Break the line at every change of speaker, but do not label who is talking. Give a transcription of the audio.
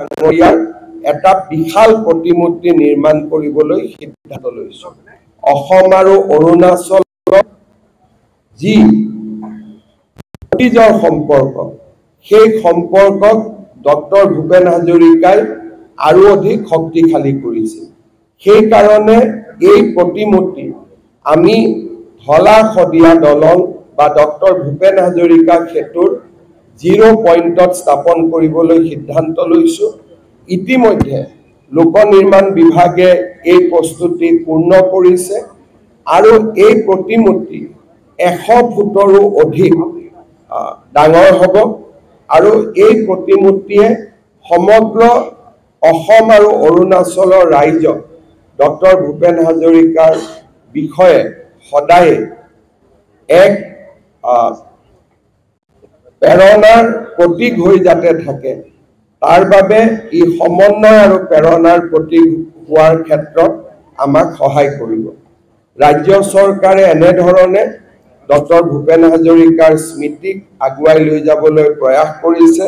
ডাঙৰীয়াৰ এটা বিশাল প্ৰতিমূৰ্তি নিৰ্মাণ কৰিবলৈ সিদ্ধান্ত লৈছোঁ। অসম আৰু অৰুণাচলৰ যি অতীজৰ সম্পৰ্ক, সেই সম্পৰ্কক ডক্টৰ ভূপেন হাজৰিকাই আৰু অধিক শক্তিশালী কৰিছিল। সেইকাৰণে এই প্ৰতিমূৰ্তি আমি ঢলা শদিয়া দলং বা ডক্টৰ ভূপেন হাজৰিকা সেতুৰ 0 পইণ্টত স্থাপন কৰিবলৈ সিদ্ধান্ত লৈছোঁ। ইতিমধ্যে লোক নিৰ্মাণ বিভাগে এই প্ৰস্তুতি পূৰ্ণ কৰিছে আৰু এই প্ৰতিমূৰ্তি 100 ফুটৰো অধিক ডাঙৰ হ'ব আৰু এই প্ৰতিমূৰ্তিয়ে সমগ্ৰ অসম আৰু অৰুণাচলৰ ৰাইজক ডক্টৰ ভূপেন হাজৰিকাৰ বিষয়ে সদায় এক প্ৰেৰণাৰ প্ৰতীক হৈ যাতে থাকে, তাৰ বাবে ই সমন্বয় আৰু প্ৰেৰণাৰ প্ৰতীক হোৱাৰ ক্ষেত্ৰত আমাক সহায় কৰিব। ৰাজ্য চৰকাৰে এনেধৰণে ডক্টৰ ভূপেন হাজৰিকাৰ স্মৃতিক আগুৱাই লৈ যাবলৈ প্ৰয়াস কৰিছে।